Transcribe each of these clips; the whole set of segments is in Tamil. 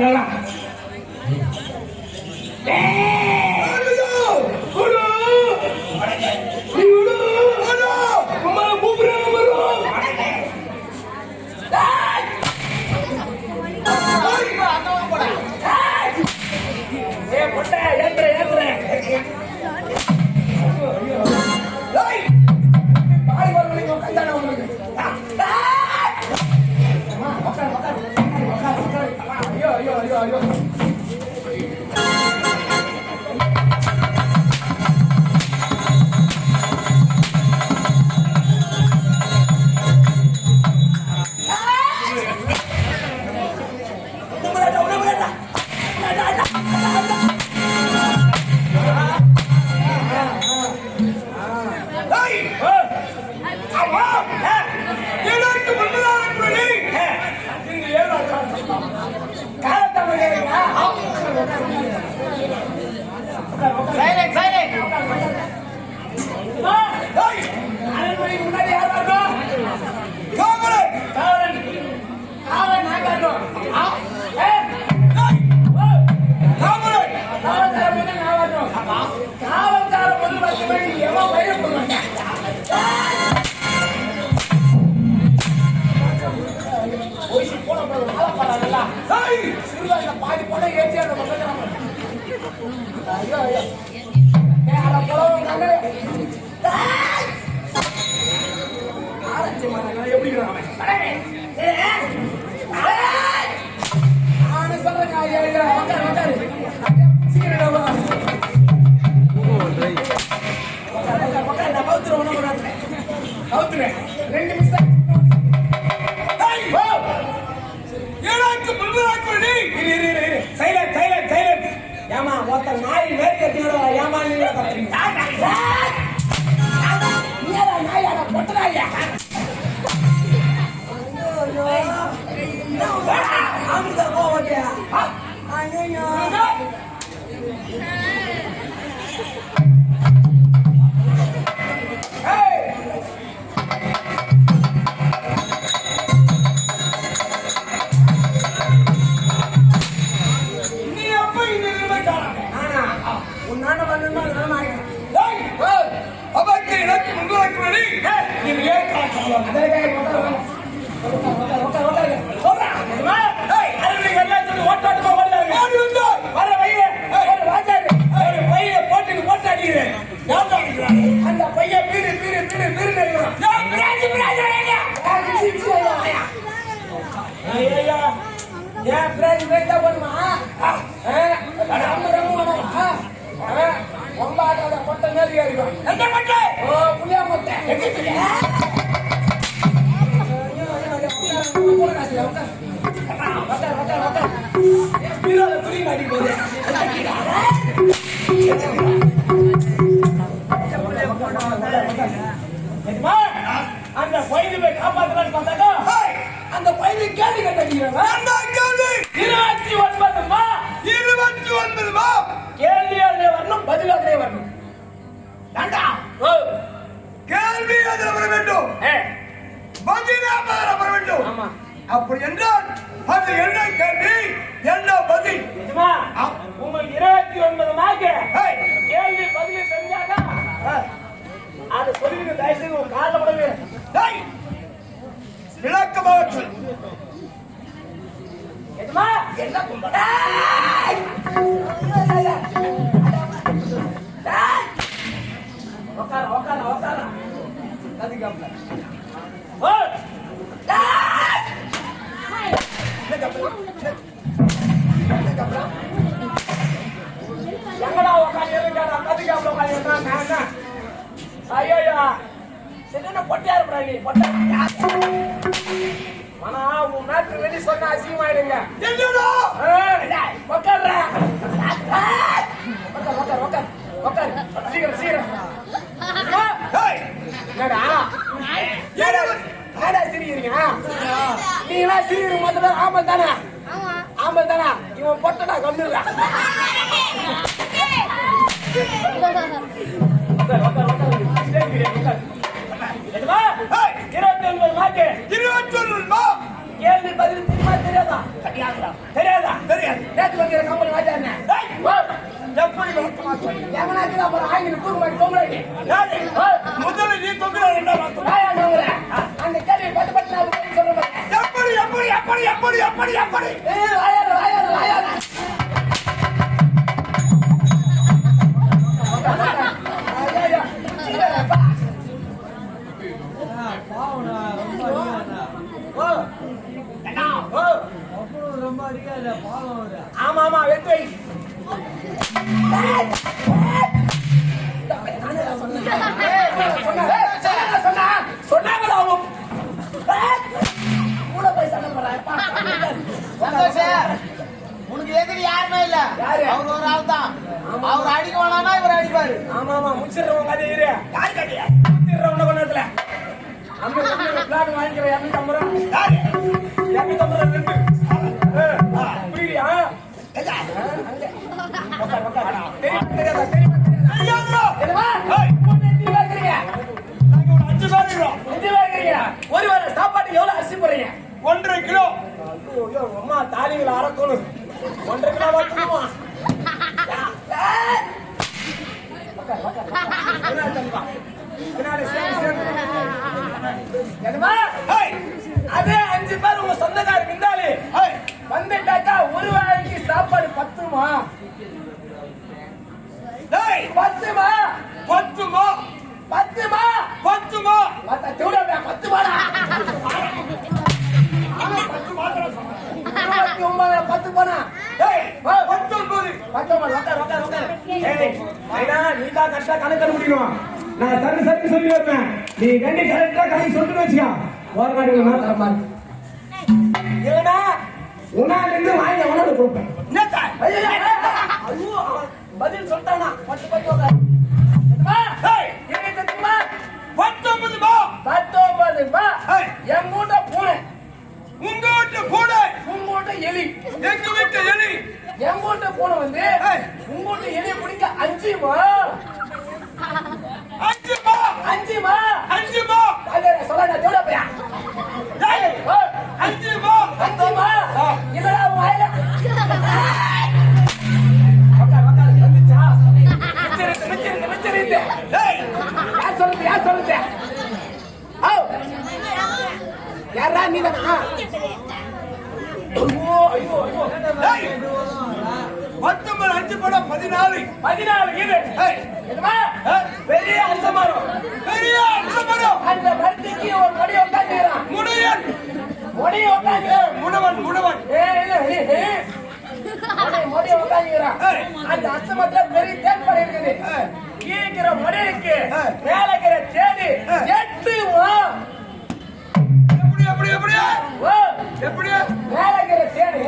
நல்லா பாதி போட ஏற்றி அந்த எப்படி ரெண்டு மிஸ் ஏமா ஒருத்தர் நாய் வேறு கட்டியோட ஏமா நாய் பொட்டனாயா போட்டியா அந்த பையன் பீரு பீரு பீரு பீரு ஒம்பாட்டோட கொட்டை மேலே ஏறிடும் எந்த கொட்டை புளியா கொட்டை துணி மாட்டி போகுது அந்த பயிரை போய் காப்பாற்றலான்னு பார்த்தாக்கா அந்த பயிரை கேள்வி கட்டிக்கிறாங்க 29 கேள்வி வரணும் பதில் வரணும் கேள்வி வர வேண்டும் வர வேண்டும். ஆமா அப்படி என்றால் அது என்ன கேள்வி என்ன பதில்? உங்களுக்கு 29 மார்க் கேள்வி பதில் தெரிஞ்சாக்கா அது சொல்லுங்க. தயவுசெய்து ஒரு கால படவே விளக்கமாக சொல். என்ன உக்கார உக்கார உக்கார கதிகாப்ல எங்கடா உக்காந்து இருக்காடா கதிகாப்ல உக்காந்து ஐயோ என்ன பொட்டியா இருப்பா நீ பொட்டா ஆனா உன் மேட்ரு வெளி சொன்னா அசிங்கமாயிடுங்க. சீக்கிரம் சீக்கிரம் சிரிக்கிறீங்க நீங்களா சிரிக்கிற முதல்ல ஆம்பல் தானே ஆம்பல் தானே இவன் பொட்டடா கம்மிடுறா 29 கேள்வி பதில் தெரியுமா தெரியாதா? தெரியாதா? கிடையாது. நேத்து வந்து கம்பெனி வாச்சாருங்க. ஏய், எப்படி விளக்கமா சொல்லு? எவனாக்கு அப்புறம் ஆங்கில தூக்கு மாட்டி தொங்குறாங்க. யாரு? முதல்ல நீ தொங்குற ரெண்டாவது தொங்குற. நான் ஏன் தொங்குறேன்? அந்த கேள்வி பட்டு பட்டு நான் பதில் சொல்ல மாட்டேன். எப்படி எப்படி எப்படி எப்படி எப்படி எப்படி ஏய் வாயால வாயால வாயால. ஐயா சீக்கிரப்பா. பாவனா ரொம்ப அடிக்காதா. ஓ அண்ணா ஓ அப்புறம் ரொம்ப அடிக்காத பாவம் அவரு. ஆமா ஆமா வெட்டு வை. சொன்னாங்களா கூட போய் சண்டை போடுறாப்பா. உனக்கு எதிரி யாருமே இல்ல. யாரு? அவர் ஒரு ஆள் தான். அவர் அடிக்க வேணாம்னா இவர் அடிப்பாரு. ஆமா ஆமா முடிச்சிடுறவங்க கதை இரு. யாரு கதையா முடிச்சிடுறவங்க கொஞ்ச நேரத்துல அங்க பிளான் வாங்கிக்கிற 250 ரூபா. யாரு? 250 ரெண்டு. புரியுதா? தெரியாதா தெரியுமா தெரியாதுடா. தெரியுமா? ஏய், மூணு எத்தி வாங்குறீங்க. நாங்க ஒரு 5 பேர் இருக்கிறோம். 5 வாங்குறீங்க. ஒரு வேளை சாப்பாட்டுக்கு எவ்வளவு அரிசி போடுறீங்க? 1.5 கிலோ. ஐயோ அம்மா தாலிகளை அறக்கணும். 1.5 கிலோ வச்சுக்குமா? ஏய், அதே 5 பேர் உங்க சொந்தக்காரர் இருந்தாலே ஏய், வந்துட்டாக்கா ஒரு வேளைக்கு சாப்பாடு பத்துமா? ஏய், பத்துமா? பத்துமா? பத்துமா? பத்துமா? மத்த தூடா பத்துமாடா? ஆனா 10 மாத்திரம் சொன்னேன். 29 10 போனா ஏய், ஆ. 19. 19 உட்கார். ஏய் ஐயா நீ தான் கரெக்டா கணக்கு கண்டுபிடிக்கணும். நான் சரி சொல்லி வைப்பேன். நீ ரெண்டு கரெக்டா கணக்கு சொல்லிட்டு வச்சுக்க. ஓரமாடி நான் தரமா இல்லனா உனாலிருந்து வாங்கி உனக்கு கொடுப்பேன். என்னடா? ஐயோ அவன் பதில் சொல்லிட்டானா பட்டு பட்டு உட்கார். ஏய், என்ன தெரியுமா? 19 மா? 19 பா. ஏய். என் மூட்டை பூனை, உங்க வீட்டு பூனை, உன் மூட்டை எலி. எங்க வீட்டு எலி. என் மூட்டை பூனை வந்து ஏய். உன் மூட்டை எலியை பிடிக்க 5 மா. 5 மா? 5 மா. 5 மா? அத சொல்லடா தேவடா பையா. ஏய், 5 மா? 5 மா. இல்லடா வாயில. உட்கார் வந்துச்சா? மிச்சரிட்டு. ஏய், யார் சொல்றது? யாரா நீதானா? ஐயோ ஏய், 19 5 போட 14. 14 இது. ஏய், என்னமா? ஏய், பெரிய அசமரம். பெரிய அச்சமரம். அந்த மரத்துக்கு ஒரு மடி உட்காந்துக்கிறான். முனையன். மடி உட்காந்து முனவன். மடி உட்காந்துக்கிறான். ஏய். அந்த அசமத்துல பெரிய தேன்மரம் இருக்குது. ஏய். கீழ்கிற மடிக்கு ஏய். மேலக்கிற தேடி ஏய். 8 மா. எப்படி ஓ எப்படி? மேலக்கிற தேடி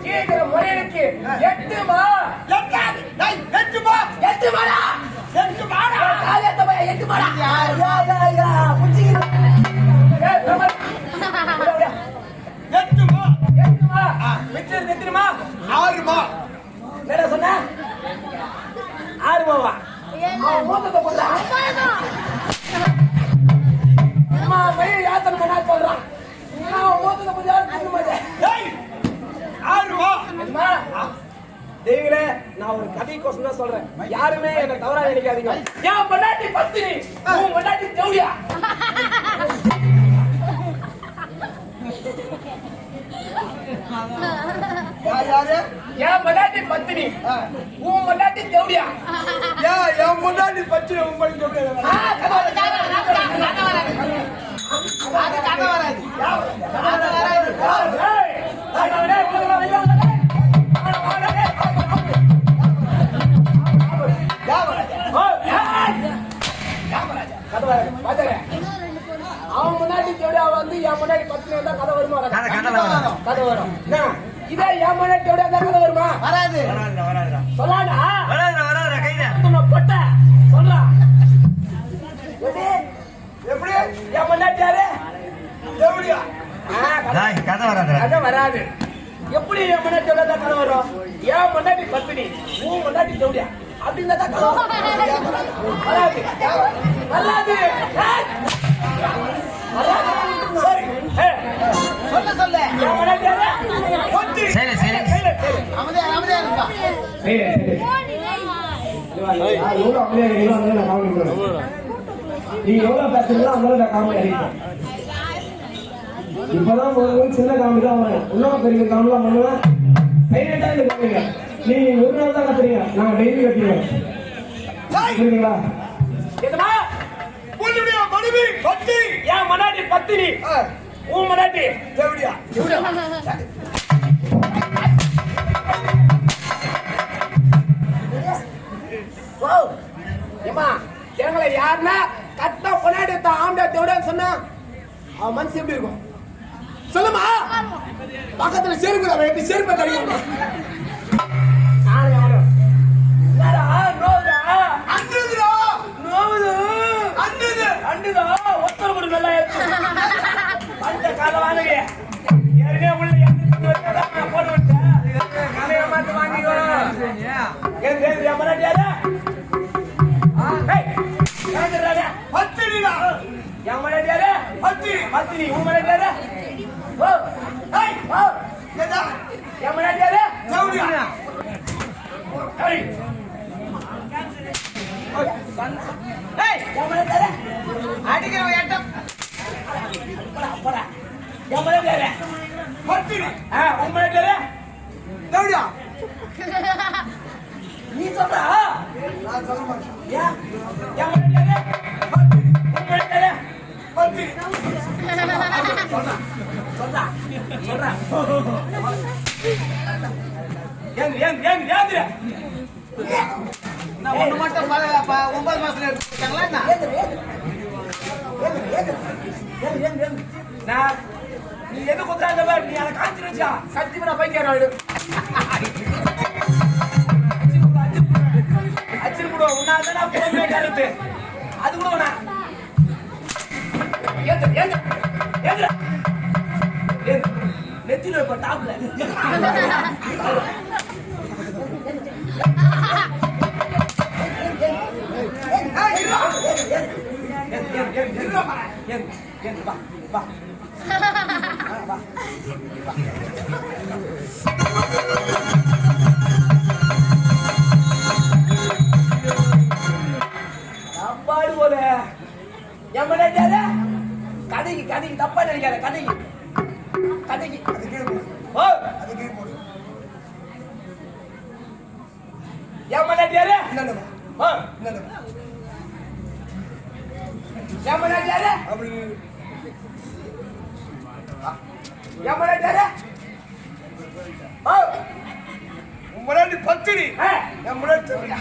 கீழ்கிற மடிக்கு 8 மா. எட்டாது. ஏய், 8 மா? 8 மாடா. 8 மாடா? காலையத்த பையன் 8 மாடா. யா புடிச்சிங்க. ஏய் நம்ம 8 மா? 8 மா. மிச்சர் தெரியுமா? 6 மா? என்ன சொன்ன? 6 மாவா? அவன் மூத்தத்தை போடுறா. அம்மா பைய யாத்தனை பண்ணா சொல்றான். அவன் மூத்தத்தை போட்டு யாரும் தூங்க மாட்டேன். ஏய், 6 மா? தெரியுமா? தெய்வங்களே, நான் ஒரு கதைக்கோசம் தான் சொல்றேன். யாருமே என்ன தவறா நினைக்காதீங்க. என் பொண்டாட்டி பத்தினி, உன் பொண்டாட்டி ஜவுளியா? யாரு? என் பொண்டாட்டி பத்தினி, உன் பொண்டாட்டி ஜவுளியா? ஏன் என் முன்னாடி பச்சை உங்களுக்கு சொல்றேன். கதை வராது. அது கதை வராது. அவன் முன்னாடி வந்து என் முன்னாடி பத்து வந்தா கதை வருமா? கதை வரும். இதே என் முன்னாடி வந்தா கதை வருமா? வராது. சொல்லாடா பொட்ட சொல்றா. எப்படி? என் முன்னாடி யாரு? எப்படியா? கதை வராது. எப்படி என் முன்னாடி வந்தா கதை வரும்? என் முன்னாடி பத்தினி, உன் முன்னாடி ஜவுளியா? அப்படின்னு தான் கதை வரும். வராது. சரி சொல்ல என் முன்னாடி யாரு? ஒத்தி. சரி கையில சரி சரி எவ்வளோ அப்படியே இருக்கீங்களோ அதனால நான் கவனிக்கிறேன். நீங்க எவ்வளவு பேசுறீங்களோ அதனால நான் காமெடி அடிப்பேன். இப்பதான் ஒரு சின்ன காமெடி தான் வரும். இன்னும் பெரிய காமெடிலாம் பண்ணுவேன். சைலண்டா இருப்பீங்க. நீங்க ஒரு நாள் தான் கத்துறீங்க, நான் டெய்லி கத்துறேன். புரியுதுங்களா? எதுமா உன்னுடைய மனைவி பத்தி என் மனாட்டி பத்தினி, உன் மனாட்டி தேவடியா ஏமா எங்களை யாருன்னா கட்ட கொண்டாடி ஆம்பளை தேவடான்னு சொன்னா அவன் மனசு எப்படி இருக்கும் சொல்லுமா? பக்கத்துல செருப்பு வைத்து செருப்பை கழிக்கணும். அந்ததுடா அண்டுதா ஒத்தர் கூட நல்லா அந்த காலவானே ஏற்கனவே உள்ள எந்த போட்டு விட்டேன். கலையை மாட்டு வாங்கிக்கோ. ஏன் தேவையா மராட்டியாரா? பத்திரிடா என் மராட்டியாரா? பத்தினி உன் மராட்டியாரா? ஓ ஏய் ஓ ஏதா என் மராட்டியாரா? தேவடியா ஏய் ஏய் என் மராட்டியாரா? அடிக்கிறவன் எட்டம் போடா என் மராட்டியாரா? பத்திரி உன் மராட்டியாரா? தேவடியா நீ சொல்றா? நான் சொல்ல மாட்டேன். ஏன் என் மராட்டியாரா? உன் மராட்டியாரா? பத்திரி சொல்றா சொல்றா சொல்றா ஏந்திர நான் ஒண்ணு மட்டும் 9 மாசத்துல எடுத்துட்டாங்களா நான் நீ எது குத்துறாங்க பாரு, நீ அதை காய்ச்சி வச்சா சத்தியமா பைக்கார அச்சு கூட உன்னால பொறுமையா கருத்து அது கூட வேணா நெத்தில இப்ப டாப்ல அப்பாடு போல எம்மனேஜார கதைக்கு கதைக்கு தப்பா நினைக்காத கதைக்கு கதைக்கு ஓ அதுக்கே போடு எம்மனேஜார என்னடா ஓ என்னடா எம்மனேஜார அப்படி எம்மனேஜார ஓ முன்னாடி பத்திரி என் முன்னாடி தேவடியா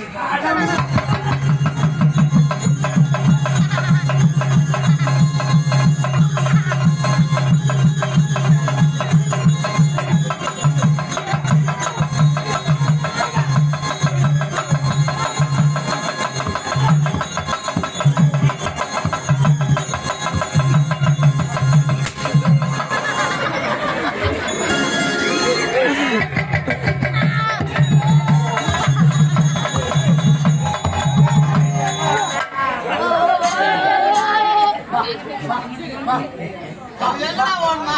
எல்லாம் ஓடனா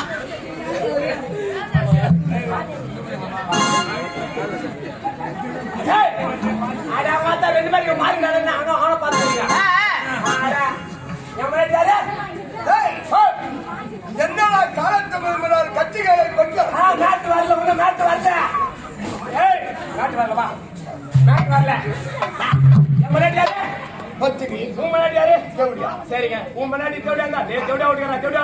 அட மாத்தா ரெண்டு பேருக்கு மாறி நடந்து அவன பாத்துறீங்க எம்மனேஜார என்னடா காலத்தமிழ் கட்சிகளை கொண்டு மேட்டு வரல உங்க மேட்டு வரல ஏய் மேட்டு வரல வா மேட்டு வரல எம்மனேஜார பத்திரி உன் மனாட்டியாரு தேவடியா சரிங்க உன் மனாட்டி தேவடியா இருந்தா தேவடியா ஓடுகிறா தேவடியா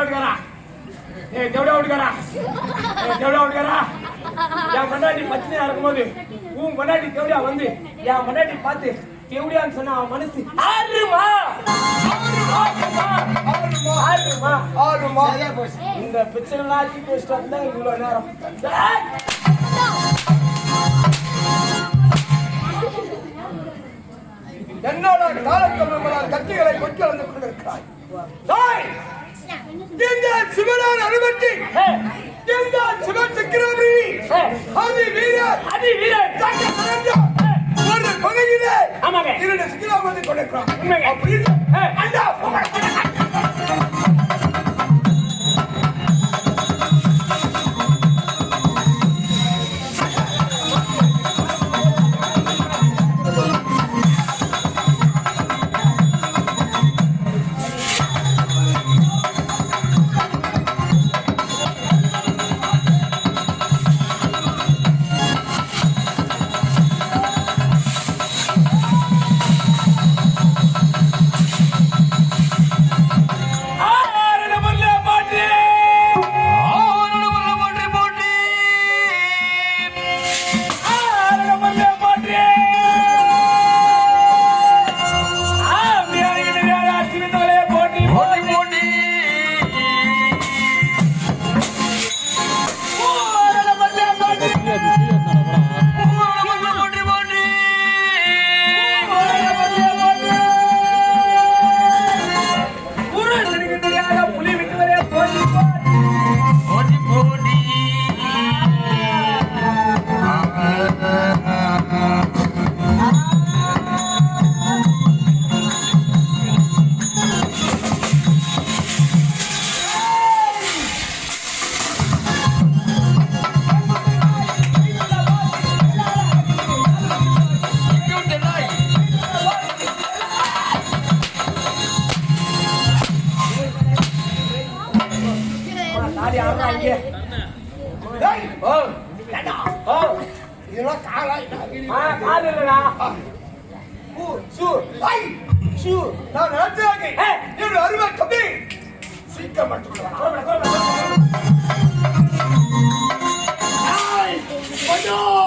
ஓடுகிறா என் மன்னாடி பச்சனையா இருக்கும்போது உன் மன்னாடி தேவடியா வந்து என் மன்னாடி பார்த்து தேவடியான்னு சொன்னா அவன் மனசு ஆறுமா ஆறுமா இந்த பிரச்சனை ஆக்கி பேசிட்டு வந்தா இவ்வளவு நேரம் என்னோட காலத்தமிழ் கட்சிகளை கொண்டு வந்து கொண்டிருக்கிறாய் சிவனார் அனுமதி சிவன் சக்கரவர்த்தி அதி வீரர் ஒரு பகுதியிலே 2 கிலோமீட்டர் கொண்டிருக்கிறான் அப்படின்னு இதெல்லாம் காலா கால் இல்லடா. நான் ராஜாகி என் அருமை கம்பி சீக்கிரம் மட்டும் கொஞ்சம்